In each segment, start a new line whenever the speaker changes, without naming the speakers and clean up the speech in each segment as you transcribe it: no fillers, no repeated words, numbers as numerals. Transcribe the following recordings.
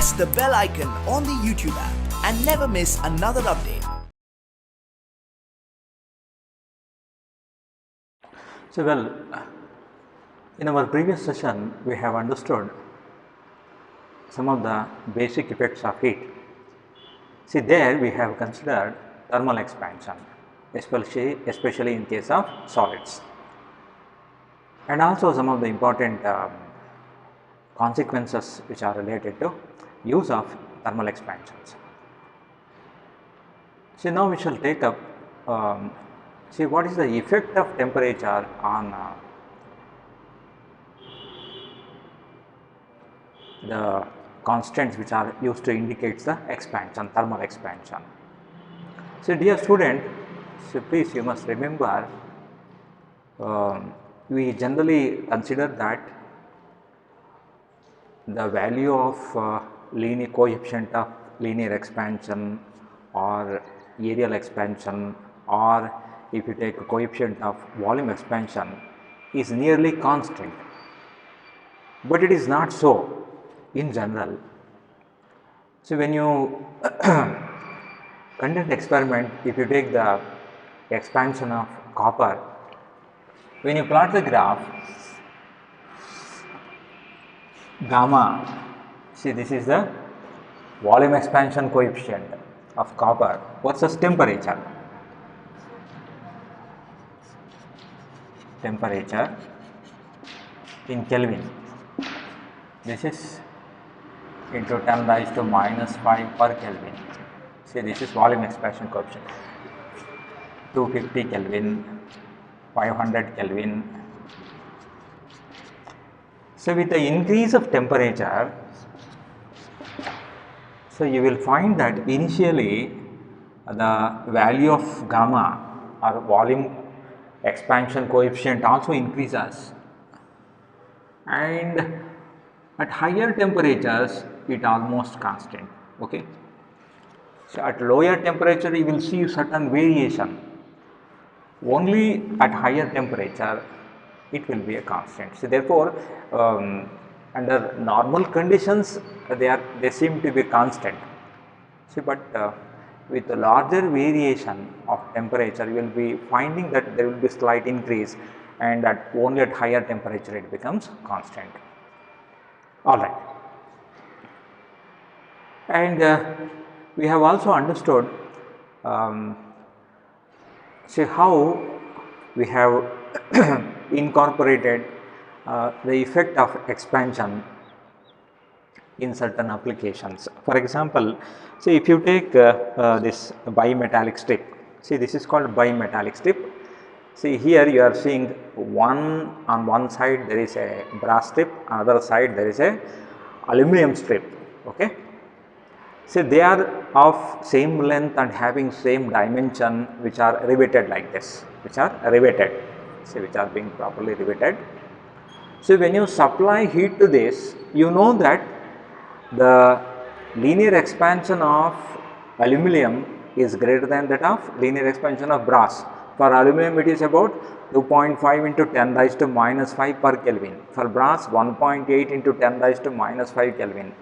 press the bell icon on the YouTube app and never miss another update.
So, in our previous session, we have understood some of the basic effects of heat. See, there we have considered thermal expansion, especially in case of solids, and also some of the important consequences which are related to use of thermal expansions. See, now we shall take up see what is the effect of temperature on the constants which are used to indicate the expansion, thermal expansion. So, dear student, so please you must remember we generally consider that the value of linear coefficient of linear expansion or areal expansion, or if you take a coefficient of volume expansion, is nearly constant, but it is not so in general. So, when you conduct experiment, if you take the expansion of copper, when you plot the graph gamma, see this is the volume expansion coefficient of copper versus temperature in Kelvin. This is into 10 raised to minus 5 per Kelvin. See, this is volume expansion coefficient, 250 Kelvin, 500 Kelvin. So, with the increase of temperature, so you will find that initially the value of gamma or volume expansion coefficient also increases, and at higher temperatures it almost constant. Okay. So, at lower temperature you will see certain variation, only at higher temperature it will be a constant. So, therefore, under normal conditions they seem to be constant. See, but with a larger variation of temperature you will be finding that there will be slight increase, and only at higher temperature it becomes constant. Alright. And we have also understood see how we have incorporated the effect of expansion in certain applications. For example, see if you take this bimetallic strip, see this is called bimetallic strip. See here you are seeing on one side there is a brass strip, another side there is a aluminum strip. Okay. See, they are of same length and having same dimension, which are riveted like this, which are riveted, see which are being properly riveted. So, when you supply heat to this, you know that the linear expansion of aluminum is greater than that of linear expansion of brass. For aluminum it is about 2.5 into 10 raised to minus 5 per Kelvin. For brass 1.8 into 10 raised to minus 5 Kelvin.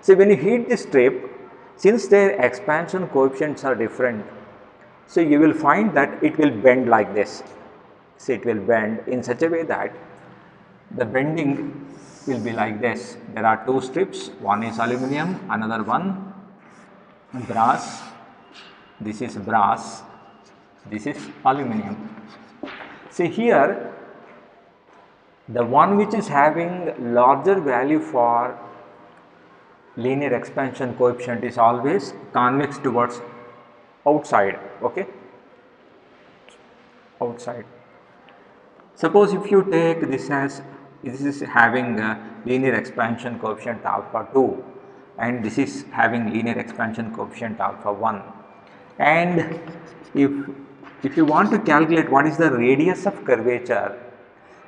So, when you heat this strip, since their expansion coefficients are different, so you will find that it will bend like this. So, it will bend in such a way that the bending will be like this. There are two strips, one is aluminum, another one brass. This is brass, this is aluminum. See here, the one which is having larger value for linear expansion coefficient is always convex towards outside. Okay, outside. Suppose if you take this as this is having linear expansion coefficient alpha 2, and this is having linear expansion coefficient alpha 1, and if you want to calculate what is the radius of curvature,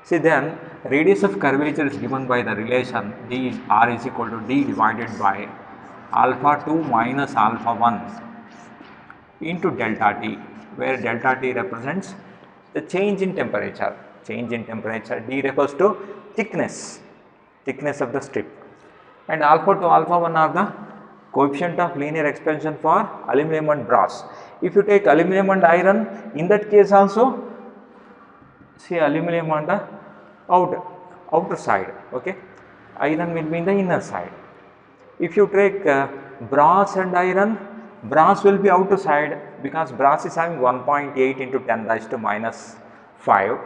see then radius of curvature is given by the relation r is equal to d divided by alpha 2 minus alpha 1 into delta t, where delta t represents the change in temperature. Change in temperature, d refers to thickness of the strip. and alpha 2, alpha 1 are the coefficient of linear expansion for aluminum and brass. If you take aluminum and iron, in that case also, see aluminum on the outer side, okay, iron will be in the inner side. If you take brass and iron, brass will be outer side because brass is having 1.8 into 10 raised to minus 5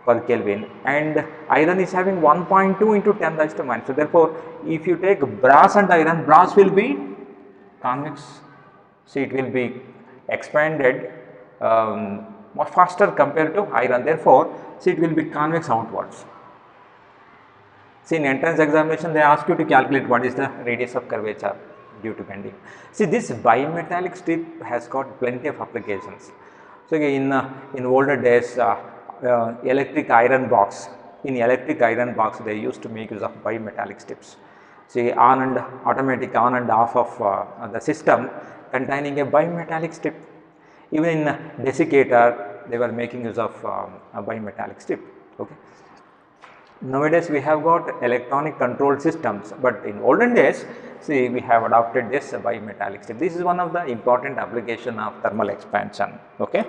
per Kelvin, and iron is having 1.2 into 10 raised to minus. So therefore, if you take brass and iron, brass will be convex. See, it will be expanded much faster compared to iron. Therefore, see, it will be convex outwards. See, in entrance examination, they ask you to calculate what is the radius of curvature due to bending. See, this bimetallic strip has got plenty of applications. So, in older days, electric iron box, they used to make use of bimetallic strips. See, automatic on and off of the system containing a bimetallic strip. Even in desiccator, they were making use of a bimetallic strip. Okay. Nowadays, we have got electronic control systems, but in olden days, see, we have adopted this bimetallic strip. This is one of the important application of thermal expansion. Okay.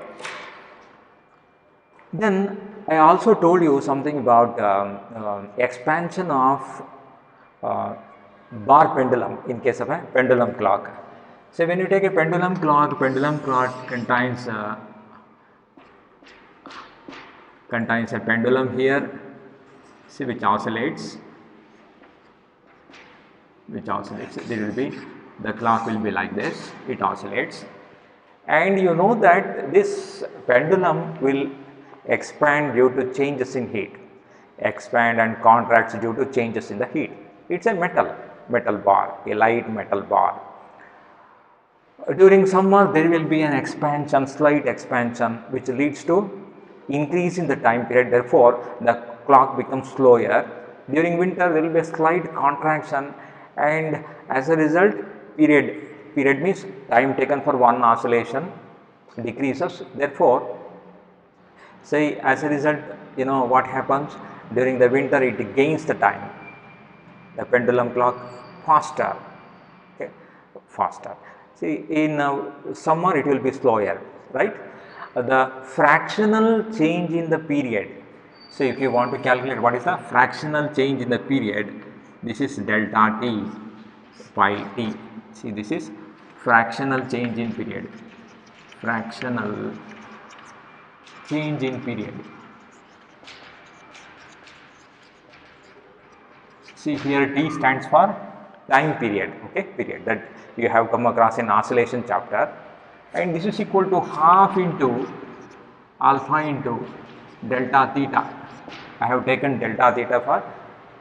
Then I also told you something about expansion of bar pendulum in case of a pendulum clock. So, when you take a pendulum clock contains a pendulum here, see, which oscillates. There will be, the clock will be like this, it oscillates, and you know that this pendulum will expand due to changes in heat, expand and contracts due to changes in the heat. It is a metal bar, a light metal bar. During summer, there will be an expansion, slight expansion, which leads to increase in the time period. Therefore, the clock becomes slower. During winter, there will be a slight contraction, and as a result, period means time taken for one oscillation decreases. Therefore, say as a result, you know what happens during the winter, it gains the time, the pendulum clock faster, okay, faster. See, in summer it will be slower, right? The fractional change in the period. So, if you want to calculate what is the fractional change in the period, this is delta t pi t. See, this is fractional change in period. Fractional change in period. See, here T stands for time period, okay, period that you have come across in oscillation chapter, and this is equal to half into alpha into delta theta. I have taken delta theta for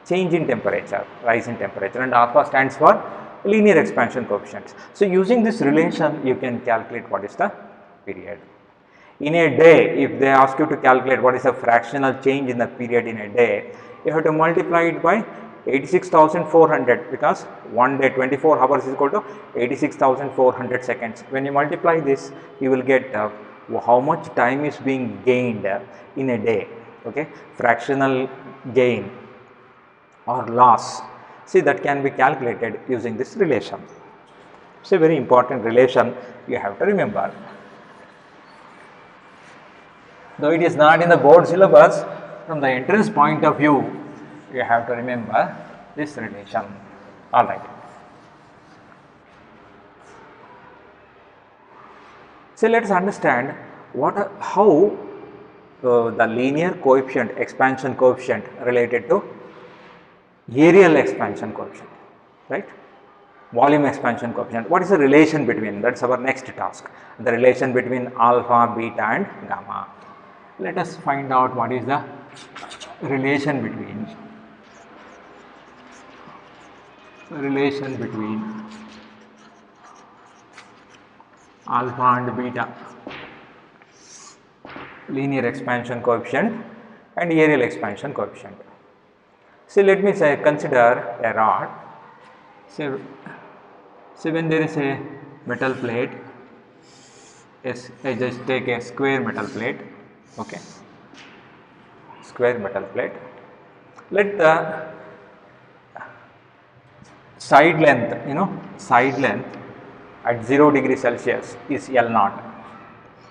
change in temperature, rise in temperature, and alpha stands for linear expansion coefficients. So, using this relation, you can calculate what is the period. In a day, if they ask you to calculate what is the fractional change in the period in a day, you have to multiply it by 86,400, because one day 24 hours is equal to 86,400 seconds. When you multiply this, you will get how much time is being gained in a day, okay, fractional gain or loss. See, that can be calculated using this relation. It's a very important relation you have to remember. Though it is not in the board syllabus, from the entrance point of view, you have to remember this relation. All right. So, let us understand how the linear coefficient, expansion coefficient related to areal expansion coefficient, right? Volume expansion coefficient. What is the relation between? That is our next task. The relation between alpha, beta, and gamma. Let us find out what is the relation between alpha and beta, linear expansion coefficient and areal expansion coefficient. So, let me say consider a rod. So when there is a metal plate, yes, I just take a square metal plate, okay, square metal plate. Let the side length, side length at 0 degree Celsius is L naught.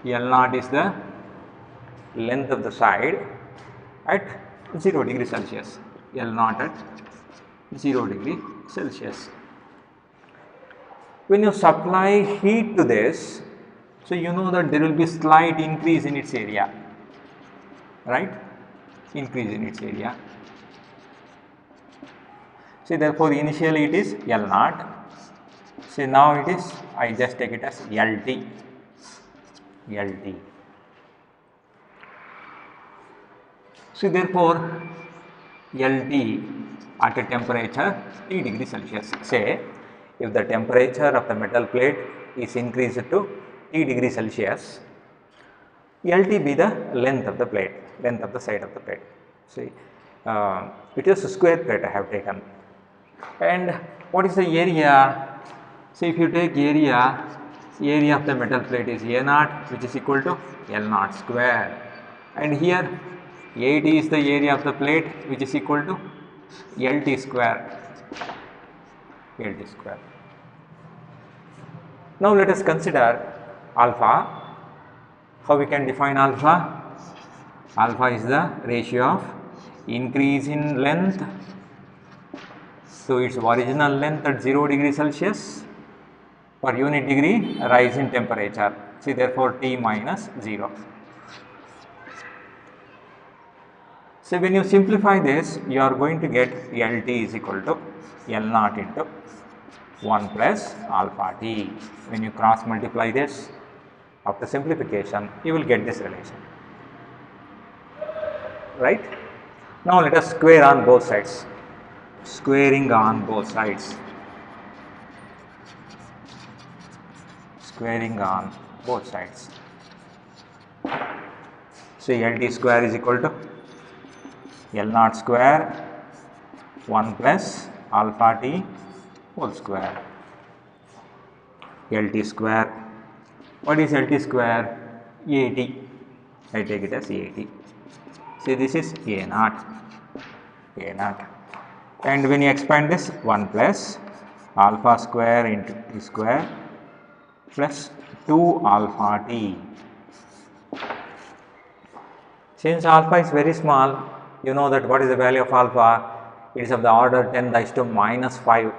L naught is the length of the side at 0 degree Celsius. L naught at 0 degree Celsius. When you supply heat to this, so you know that there will be slight increase in its area, right? Increase in its area. See, therefore, initially it is L naught. See, now it is, I just take it as LT. LT. See, therefore, LT at a temperature T degree Celsius. Say, if the temperature of the metal plate is increased to T degree Celsius, LT be the length of the plate, length of the side of the plate. See, it is a square plate I have taken. And what is the area? So, if you take area of the metal plate is A naught, which is equal to L naught square, and here AD is the area of the plate, which is equal to LT square. LT square. Now, let us consider alpha. How we can define alpha? Alpha is the ratio of increase in length to its original length at 0 degree Celsius per unit degree rise in temperature. See, therefore, T minus 0. So, when you simplify this, you are going to get LT is equal to L naught into 1 plus alpha T. When you cross multiply this, after simplification, you will get this relation, right? Now, let us square on both sides. Squaring on both sides. Squaring on both sides. So, LT square is equal to L naught square 1 plus alpha T whole square. LT square. What is LT square? AT. I take it as AT. See, this is A naught. A naught. And when you expand this, 1 plus alpha square into T square plus 2 alpha T. Since alpha is very small, you know that what is the value of alpha? It is of the order 10 raised to minus 5.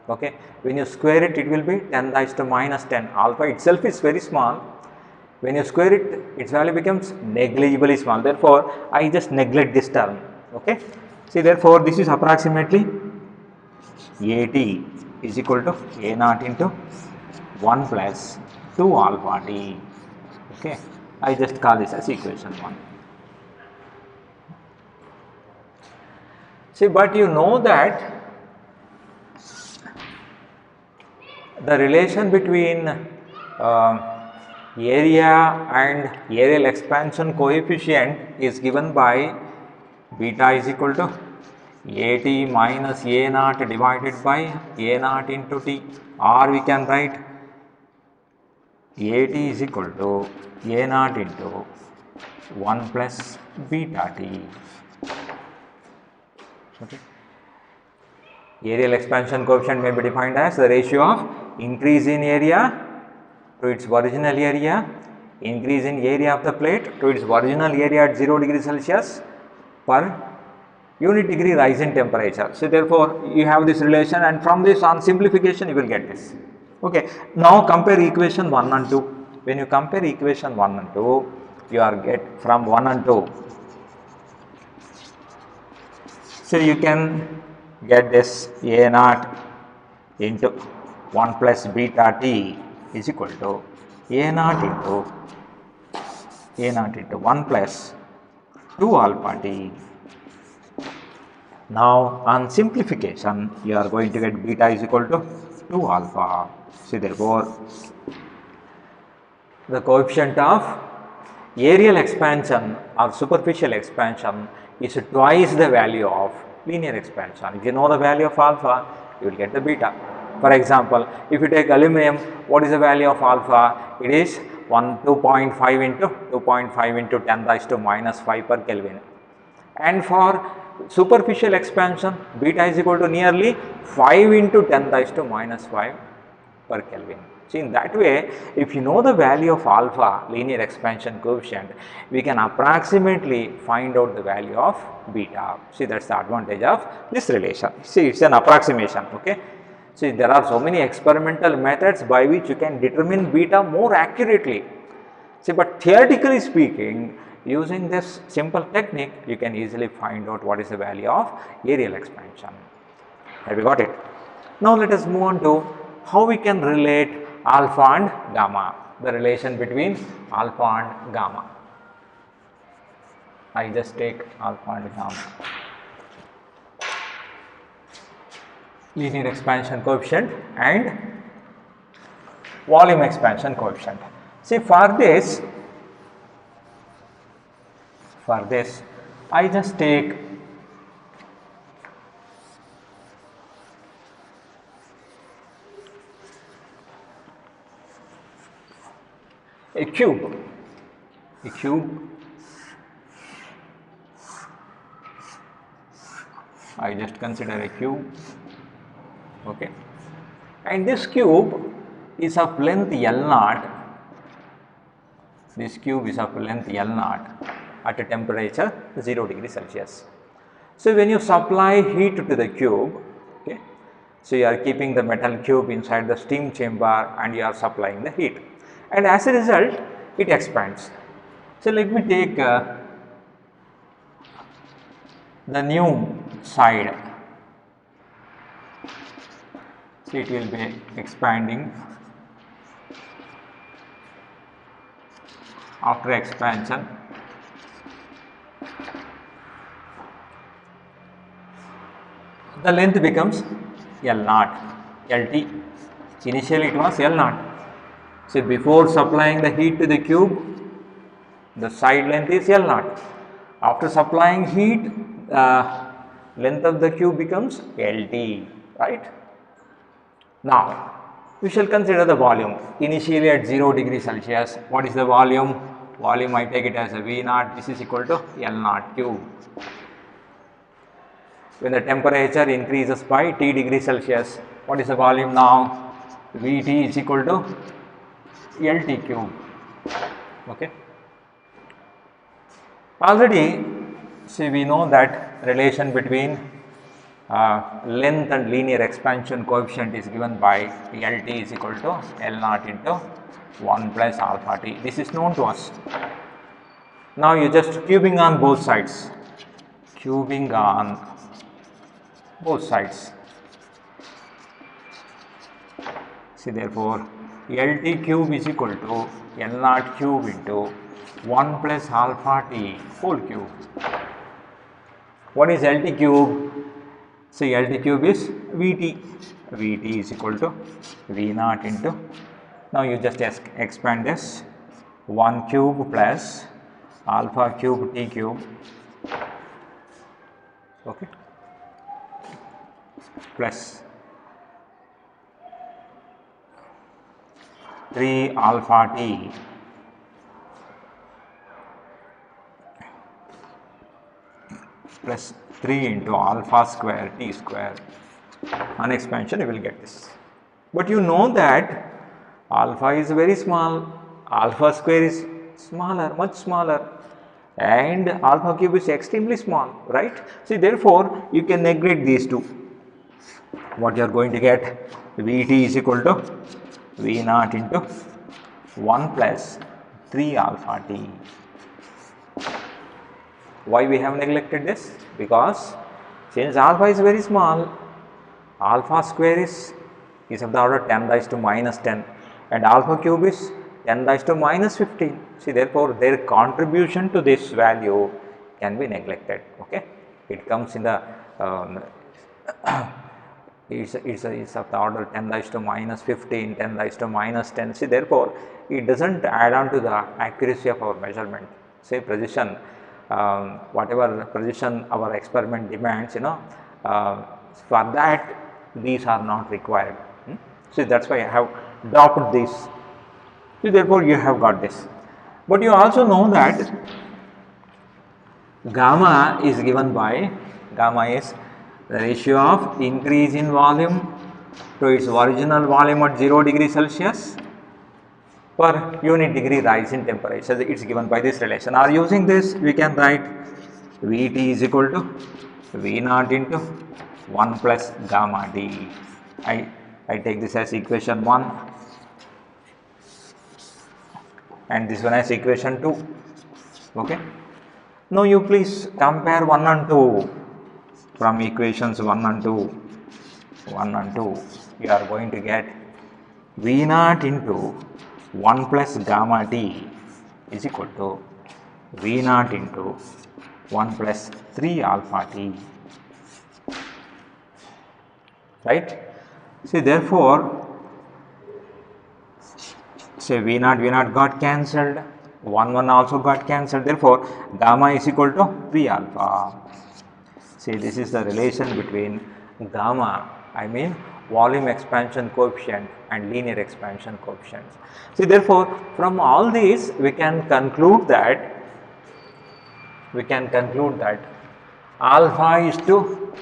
Okay. When you square it, it will be 10 raised to minus 10. Alpha itself is very small. When you square it, its value becomes negligibly small. Therefore, I just neglect this term. Okay. See, therefore, this is approximately AT is equal to A naught into 1 plus 2 alpha T. Okay. I just call this as equation 1. See, but you know that the relation between area and areal expansion coefficient is given by beta is equal to AT minus A naught divided by A naught into T, or we can write AT is equal to A naught into 1 plus beta T. Okay. Areal expansion coefficient may be defined as the ratio of increase in area to its original area, increase in area of the plate to its original area at 0 degree Celsius per unit degree rise in temperature. So, therefore, you have this relation, and from this on simplification you will get this. Okay. Now, compare equation 1 and 2. When you compare equation 1 and 2, you are get from 1 and 2. So, you can get this A naught into 1 plus beta T is equal to A naught into 1 plus 2 alpha T. Now, on simplification, you are going to get beta is equal to 2 alpha. So, therefore, the coefficient of areal expansion or superficial expansion is twice the value of linear expansion. If you know the value of alpha, you will get the beta. For example, if you take aluminum, what is the value of alpha? It is 2.5 into 10 raised to minus 5 per Kelvin. And for superficial expansion, beta is equal to nearly 5 into 10 raised to minus 5 per Kelvin. See, in that way, if you know the value of alpha, linear expansion coefficient, we can approximately find out the value of beta. See, that is the advantage of this relation. See, it is an approximation, okay. See, there are so many experimental methods by which you can determine beta more accurately. See, but theoretically speaking, using this simple technique, you can easily find out what is the value of areal expansion. Have you got it? Now, let us move on to how we can relate alpha and gamma, the relation between alpha and gamma. I just take alpha and gamma. Linear expansion coefficient and volume expansion coefficient. See, for this I just take a cube. I just consider a cube, okay, and this cube is of length L0. This cube is of length L0 at a temperature 0 degree Celsius. So, when you supply heat to the cube, okay, so you are keeping the metal cube inside the steam chamber and you are supplying the heat, and as a result it expands. So, let me take the new side. So, it will be expanding. After expansion, the length becomes L0, LT. Initially it was L0. So, before supplying the heat to the cube, the side length is L0. After supplying heat, length of the cube becomes LT, right? Now, we shall consider the volume. Initially at 0 degree Celsius, what is the volume? Volume, I take it as a V0, this is equal to L0 cube. When the temperature increases by T degree Celsius, what is the volume now? Vt is equal to LT cube, okay. Already, see, we know that relation between length and linear expansion coefficient is given by LT is equal to L0 into 1 plus alpha T. This is known to us. Now, you just cubing on both sides, cubing on both sides. See, therefore, LT cube is equal to L0 cube into 1 plus alpha T whole cube. What is LT cube? See, LT cube is Vt. Vt is equal to V0 into, now you just expand this, 1 cube plus alpha cube T cube, okay, plus 3 alpha T plus 3 into alpha square T square. On expansion you will get this. But you know that alpha is very small, alpha square is smaller, much smaller, and alpha cube is extremely small, right? See, therefore, you can neglect these two. What you are going to get? Vt is equal to V0 into 1 plus 3 alpha T. Why we have neglected this? Because since alpha is very small, alpha square is of the order 10 raised to minus 10 and alpha cube is 10 raised to minus 15. See, therefore, their contribution to this value can be neglected, okay. It comes in the is of the order 10 raised to minus 15, 10 raised to minus 10. See, therefore, it does not add on to the accuracy of our measurement. Say precision, whatever precision our experiment demands, for that these are not required. So, that is why I have dropped this. So, therefore, you have got this. But you also know that gamma is given by Gamma is the ratio of increase in volume to its original volume at 0 degree Celsius per unit degree rise in temperature. It is given by this relation. Or using this, we can write Vt is equal to V naught into 1 plus gamma d. I take this as equation 1 and this one as equation 2. Okay. Now you please compare 1 and 2 from equations 1 and 2. 1 and 2, you are going to get V naught into 1 plus gamma t is equal to V naught into 1 plus 3 alpha t. Right? See, therefore, say V naught got cancelled, 1 also got cancelled, therefore gamma is equal to 3 alpha. See, this is the relation between gamma, I mean volume expansion coefficient and linear expansion coefficients. See, therefore, from all these we can conclude that alpha is to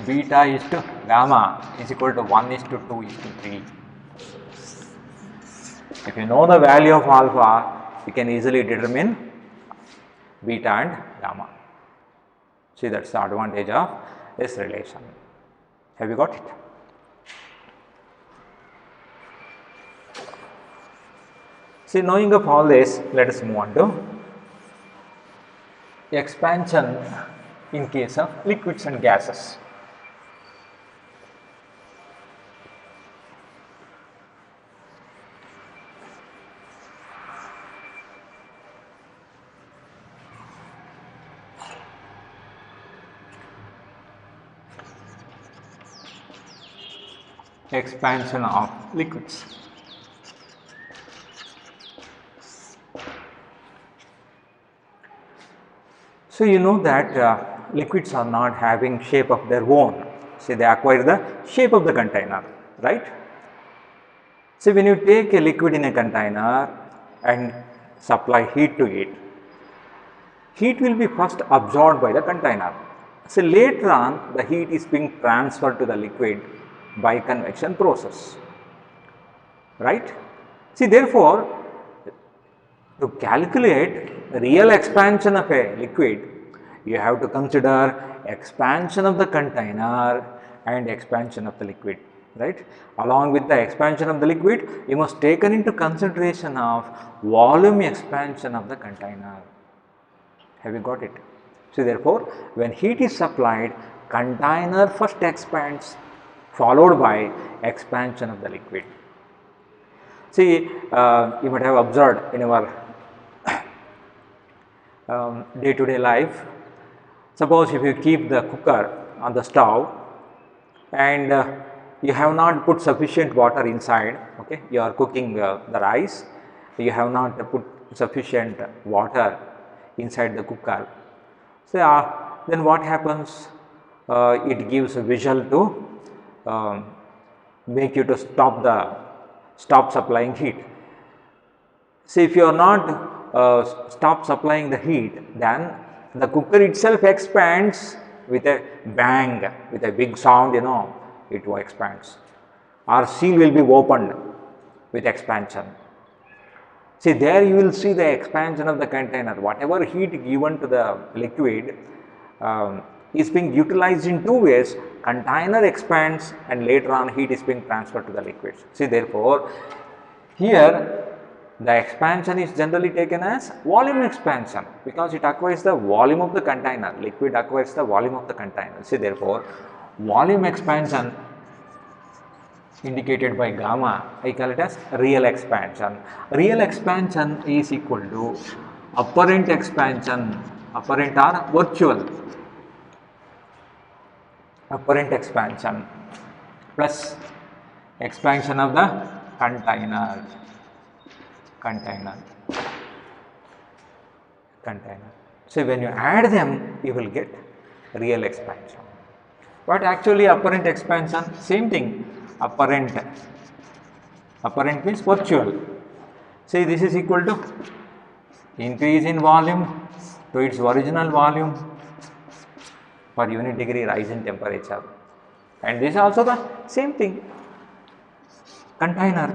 beta is to gamma is equal to 1 is to 2 is to 3. If you know the value of alpha, you can easily determine beta and gamma. See, that's the advantage of this relation. Have you got it? See, knowing of all this, let us move on to expansion in case of liquids and gases. Expansion of liquids. So, you know that liquids are not having shape of their own. See, they acquire the shape of the container, right? So, when you take a liquid in a container and supply heat to it, heat will be first absorbed by the container. So, later on the heat is being transferred to the liquid by convection process, right? See, therefore, to calculate real expansion of a liquid, you have to consider expansion of the container and expansion of the liquid, right? Along with the expansion of the liquid, you must take into consideration of volume expansion of the container. Have you got it? So, therefore, when heat is supplied, container first expands, followed by expansion of the liquid. See, you might have observed in our day-to-day life, suppose if you keep the cooker on the stove and you have not put sufficient water inside, okay, you are cooking the rice, you have not put sufficient water inside the cooker. So, then what happens? It gives a visual to make you to stop supplying heat. See, if you are not stop supplying the heat, then the cooker itself expands with a bang, with a big sound, you know, it expands. Or seal will be opened with expansion. See, there you will see the expansion of the container. Whatever heat given to the liquid is being utilized in two ways. Container expands and later on heat is being transferred to the liquid. See, therefore, here the expansion is generally taken as volume expansion because it acquires the volume of the container. Liquid acquires the volume of the container. See, therefore, volume expansion indicated by gamma, I call it as real expansion. Real expansion is equal to apparent expansion, apparent or virtual, apparent expansion plus expansion of the container. So, when you add them, you will get real expansion. But actually apparent expansion, same thing, apparent means virtual. See, this is equal to increase in volume to its original volume per unit degree rise in temperature. And this is also the same thing, container.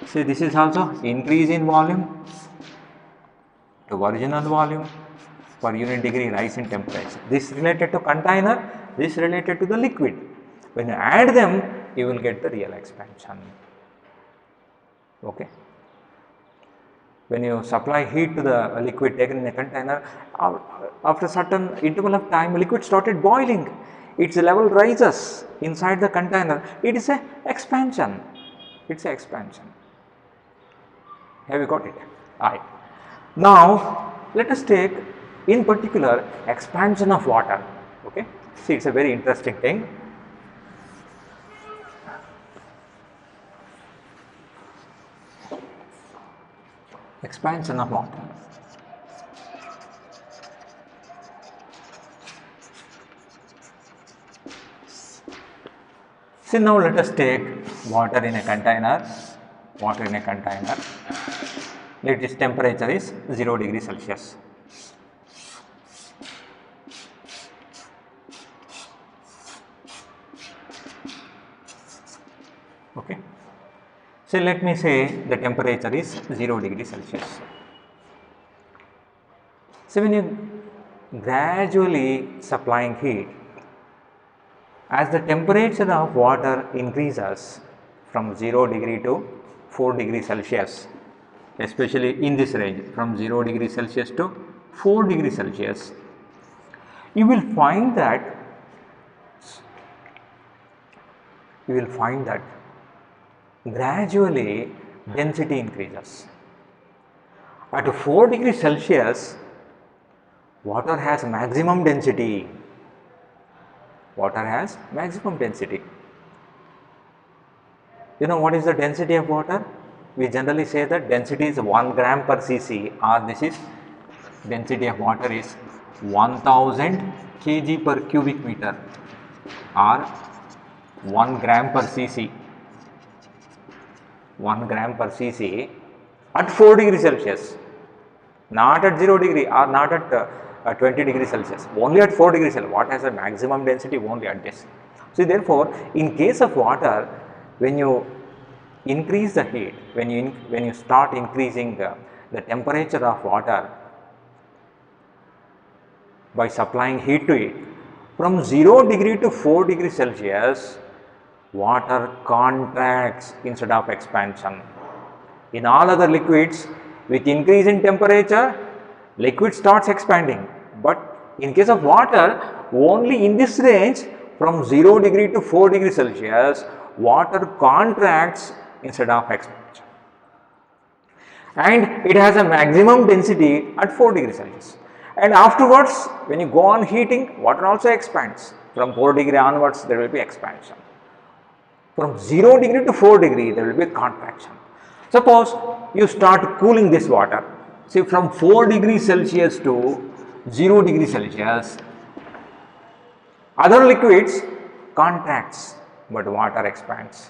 See, this is also increase in volume to original volume per unit degree rise in temperature. This related to container, this related to the liquid. When you add them, you will get the real expansion. Okay. When you supply heat to the liquid taken in a container, after a certain interval of time, liquid started boiling. Its level rises inside the container. It is a expansion. It's a expansion. Have you got it? Alright. Now, let us take in particular expansion of water. Okay. See, it's a very interesting thing. Expansion of water. So now let us take water in a container. Water in a container. Let its temperature is 0 degree Celsius. Okay. So let me say the temperature is 0 degree Celsius. So when you gradually supplying heat, as the temperature of water increases from 0 degree to 4 degree Celsius, especially in this range from 0 degree Celsius to 4 degree Celsius, you will find that gradually density increases. At 4 degrees Celsius, water has maximum density. Water has maximum density. You know what is the density of water? We generally say that density is 1 gram per cc, or this is density of water is 1000 kg per cubic meter, or 1 gram per cc. 1 gram per cc at 4 degrees Celsius, not at 0 degree or not at 20 degrees Celsius, only at 4 degrees Celsius. What has a maximum density? Only at this. So therefore, in case of water, when you increase the heat, when you start increasing the temperature of water by supplying heat to it, from 0 degree to 4 degrees Celsius, water contracts instead of expansion. In all other liquids, with increase in temperature, liquid starts expanding. But in case of water, only in this range from 0 degree to 4 degrees Celsius, water contracts instead of expansion. And it has a maximum density at 4 degrees Celsius. And afterwards, when you go on heating, water also expands. From 4 degree onwards, there will be expansion. From 0 degree to 4 degree, there will be contraction. Suppose you start cooling this water. See, from 4 degrees Celsius to 0 degree Celsius, other liquids contracts, but water expands.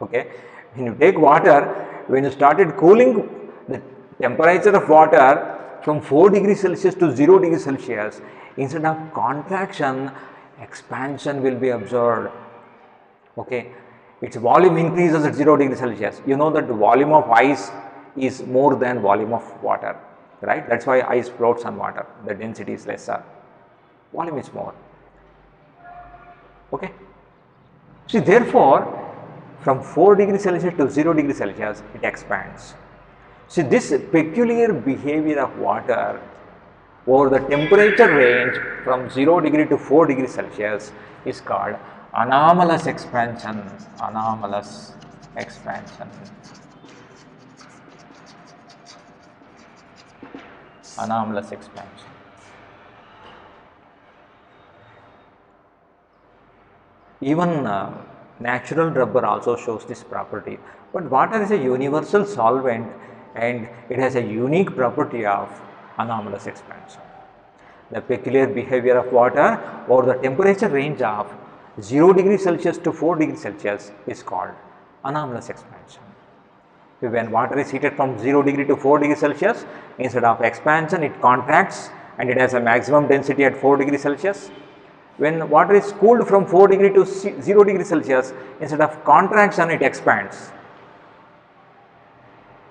Okay. When you take water, when you started cooling the temperature of water from 4 degrees Celsius to 0 degrees Celsius, instead of contraction, expansion will be observed. Okay, its volume increases at 0 degrees Celsius. You know that the volume of ice is more than volume of water, right? That's why ice floats on water. The density is lesser, volume is more. Okay. See, therefore, from 4 degrees Celsius to 0 degrees Celsius, it expands. See, this peculiar behavior of water over the temperature range from 0 degree to 4 degrees Celsius is called anomalous expansion. Anomalous expansion. Anomalous expansion. Even natural rubber also shows this property. But water is a universal solvent and it has a unique property of anomalous expansion. The peculiar behavior of water over the temperature range of 0 degrees Celsius to 4 degrees Celsius is called anomalous expansion. When water is heated from 0 degree to 4 degrees Celsius, instead of expansion, it contracts, and it has a maximum density at 4 degrees Celsius. When water is cooled from 4 degree to 0 degree Celsius, instead of contraction it expands,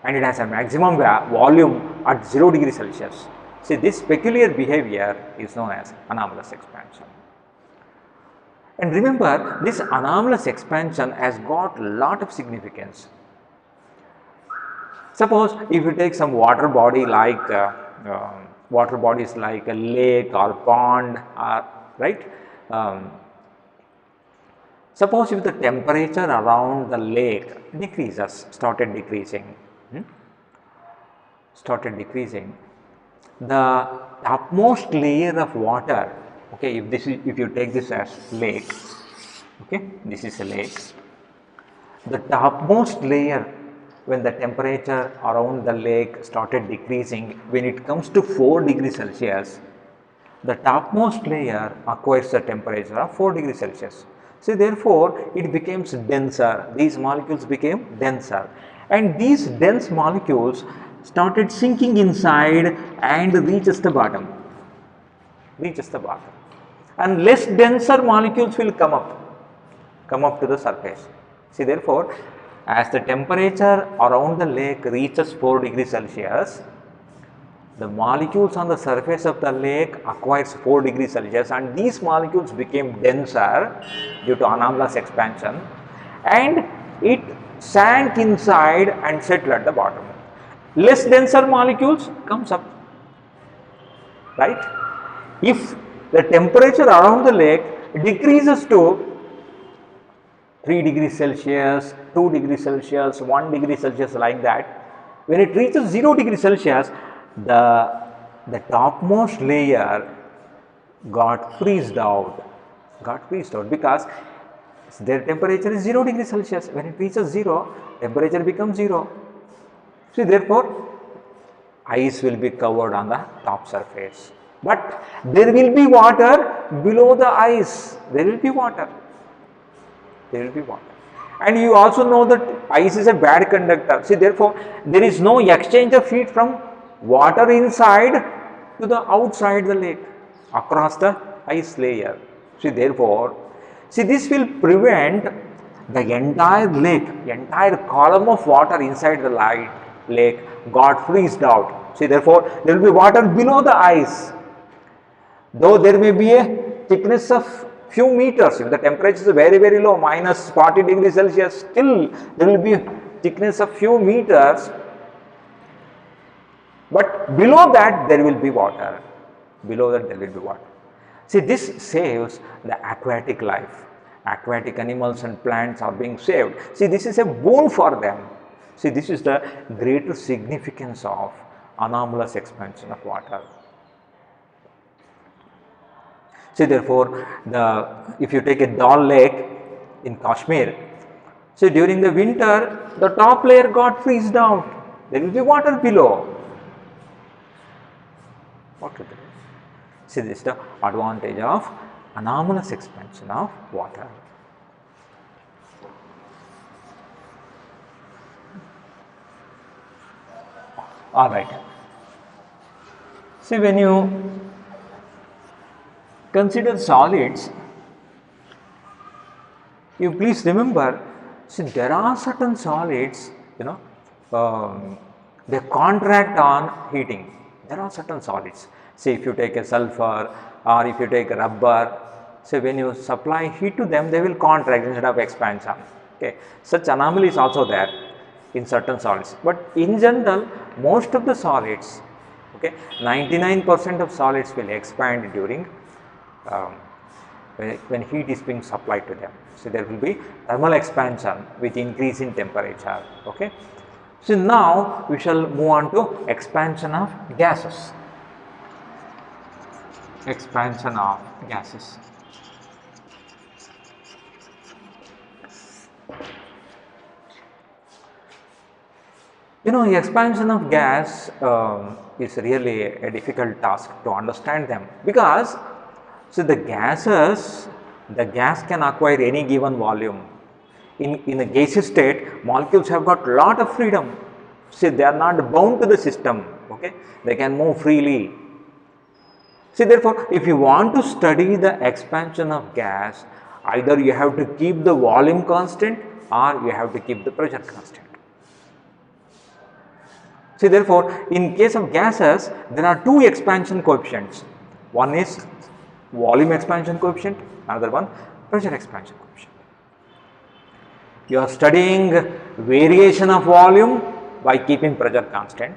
and it has a maximum volume at 0 degree Celsius. See, this peculiar behavior is known as anomalous expansion. And remember, this anomalous expansion has got lot of significance. Suppose if you take some water body like water bodies like a lake or pond, right? Suppose if the temperature around the lake started decreasing, the topmost layer of water, okay, if you take this as lake, okay, this is a lake, the topmost layer, when the temperature around the lake started decreasing, when it comes to 4 degrees Celsius, the topmost layer acquires a temperature of 4 degrees Celsius. So therefore it becomes denser, these molecules became denser, and these dense molecules started sinking inside and reaches the bottom, and less denser molecules will come up to the surface. See, therefore, as the temperature around the lake reaches 4 degrees Celsius, the molecules on the surface of the lake acquires 4 degrees Celsius, and these molecules became denser due to anomalous expansion, and it sank inside and settled at the bottom. Less denser molecules comes up, right? If the temperature around the lake decreases to 3 degrees Celsius, 2 degrees Celsius, 1 degree Celsius, like that, when it reaches 0 degrees Celsius, the topmost layer got freezed out because their temperature is 0 degrees Celsius. When it reaches 0, temperature becomes 0. See, therefore, ice will be covered on the top surface, but there will be water below the ice. There will be water. And you also know that ice is a bad conductor. See, therefore, there is no exchange of heat from water inside to the outside the lake across the ice layer. See, therefore, this will prevent the entire column of water inside the lake got freezed out. See, therefore, there will be water below the ice. Though there may be a thickness of few meters, if the temperature is very, very low, minus 40 degrees Celsius, still there will be a thickness of few meters, but below that there will be water. See, this saves the aquatic life. Aquatic animals and plants are being saved. See, this is a boon for them. See, this is the greater significance of anomalous expansion of water. See, therefore, if you take a Dal Lake in Kashmir, so during the winter, the top layer got freezed out. There will be water below. See, this is the advantage of anomalous expansion of water. All right. See, when you consider solids, you please remember, see, there are certain solids, they contract on heating. There are certain solids. Say, if you take a sulfur or if you take a rubber, say, when you supply heat to them, they will contract instead of expansion. Okay, such anomaly is also there in certain solids, but in general, most of the solids, okay, 99% of solids will expand during when heat is being supplied to them. So there will be thermal expansion with increase in temperature. Okay. So now we shall move on to expansion of gases. Expansion of gases. Expansion of gas is really a difficult task to understand them, because the gas can acquire any given volume. In a gaseous state, molecules have got lot of freedom. See, they are not bound to the system. Okay, they can move freely. See, therefore, if you want to study the expansion of gas, either you have to keep the volume constant or you have to keep the pressure constant. See, therefore, in case of gases, there are two expansion coefficients. One is volume expansion coefficient, another one pressure expansion coefficient. You are studying variation of volume by keeping pressure constant,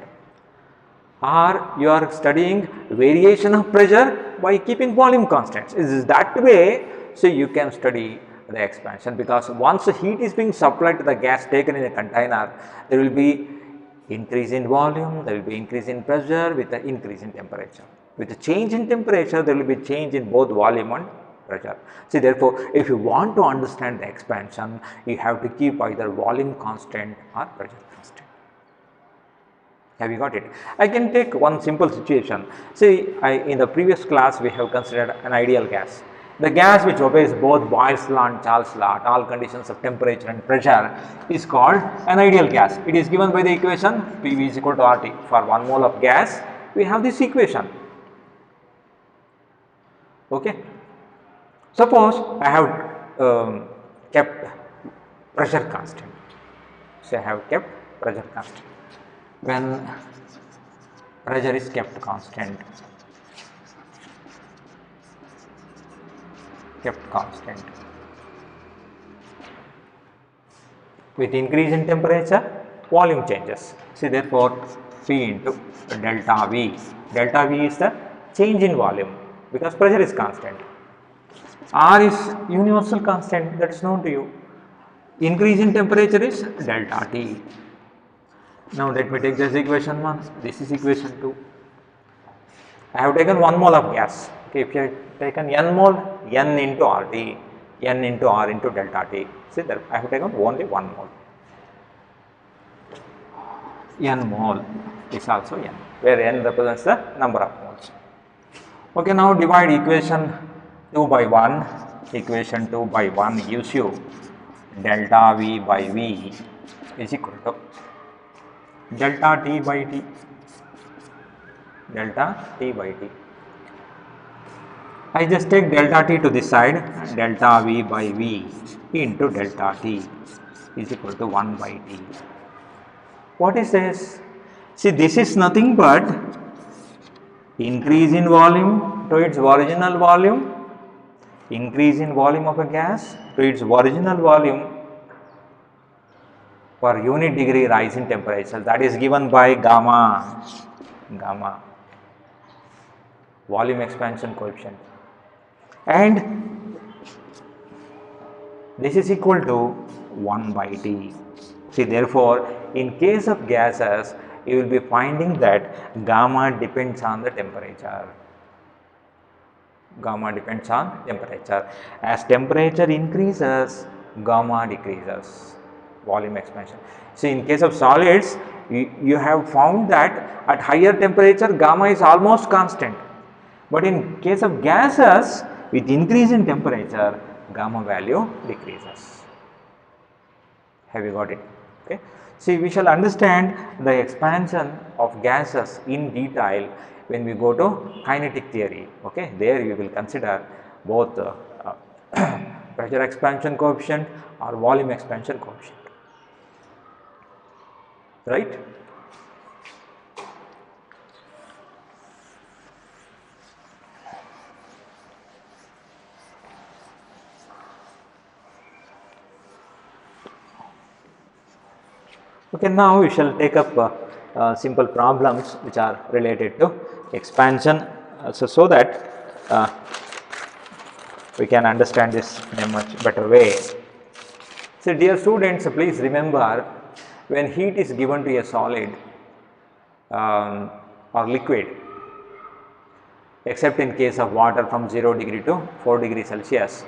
or you are studying variation of pressure by keeping volume constant. It is that way, so you can study the expansion, because once the heat is being supplied to the gas taken in a container, there will be increase in volume, there will be increase in pressure with the increase in temperature. With the change in temperature, there will be change in both volume and pressure. See, therefore, if you want to understand the expansion, you have to keep either volume constant or pressure constant. Have you got it? I can take one simple situation. See, in the previous class, we have considered an ideal gas. The gas which obeys both Boyle's law and Charles' law at all conditions of temperature and pressure is called an ideal gas. It is given by the equation PV is equal to RT. For 1 mole of gas, we have this equation. Okay. Suppose I have kept pressure constant. So, I have kept pressure constant. When pressure is kept constant, with increase in temperature, volume changes. See, therefore, P into delta V. Delta V is the change in volume because pressure is constant. R is universal constant, that is known to you. Increase in temperature is delta T. Now, let me take this equation 1, this is equation 2. I have taken 1 mole of gas. Okay, if you have taken n mole, n into RT, n into R into delta T. See, that I have taken only 1 mole. N mole is also n, where n represents the number of moles. Okay, now divide equation 2 by 1. Equation 2 by 1 gives you delta V by V is equal to delta T by T. Delta T by T. I just take delta T to this side, delta V by V into delta T is equal to 1 by T. What is this? See, this is nothing but increase in volume to its original volume, increase in volume of a gas to its original volume per unit degree rise in temperature, that is given by gamma, volume expansion coefficient, and this is equal to 1 by T. See, therefore, in case of gases, you will be finding that gamma depends on the temperature. Gamma depends on temperature. As temperature increases, gamma decreases. Volume expansion. See, in case of solids, you have found that at higher temperature, gamma is almost constant. But in case of gases, with increase in temperature, gamma value decreases. Have you got it? Okay. See, we shall understand the expansion of gases in detail when we go to kinetic theory. Okay. There we will consider both pressure expansion coefficient or volume expansion coefficient. Right? Okay, now we shall take up simple problems which are related to expansion, so that we can understand this in a much better way. So, dear students, please remember, when heat is given to a solid or liquid, except in case of water from 0 degree to 4 degree Celsius,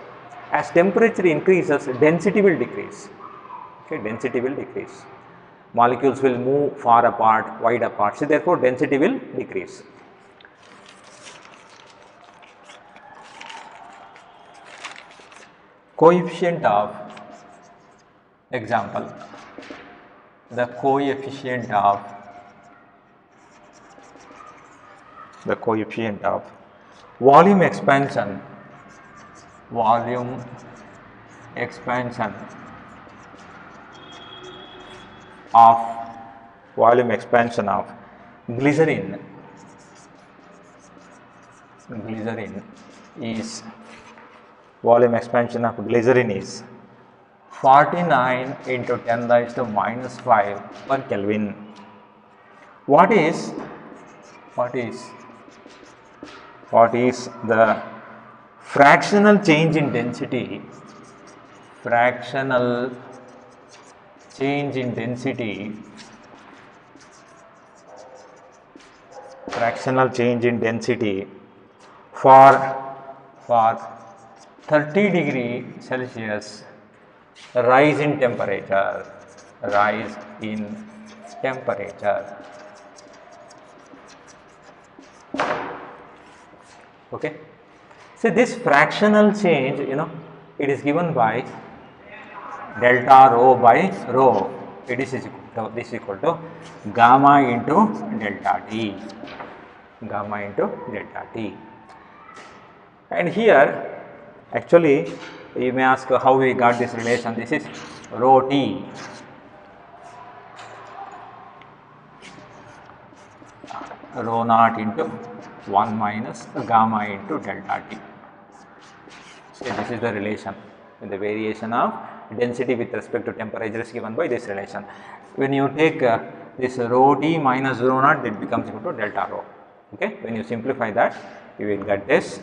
as temperature increases, density will decrease. Okay, density will decrease. Molecules will move far apart, wide apart. So, therefore, density will decrease. Coefficient of, example, the coefficient of volume expansion of glycerin is 49 into 10 raised to minus 5 per Kelvin. What is the fractional change in density? Fractional change in density for 30 degree Celsius rise in temperature. Okay. So this fractional change, it is given by delta rho by rho. This is equal to gamma into delta T. And here, actually, you may ask how we got this relation. This is rho T. Rho naught into 1 minus gamma into delta T. So this is the relation. The variation of density with respect to temperature is given by this relation. When you take this rho T minus rho naught, it becomes equal to delta rho. Okay. When you simplify that, you will get this.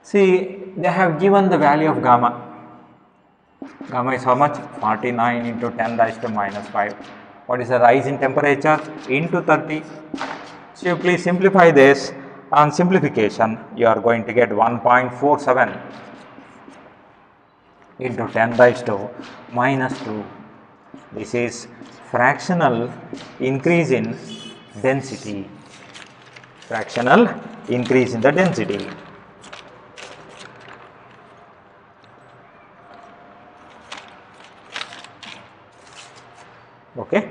See, they have given the value of gamma. Gamma is how much? 49 into 10 raised to minus 5. What is the rise in temperature? Into 30. So you please simplify this. On simplification, you are going to get 1.47 into 10 raised to minus 2. This is fractional increase in density. Okay.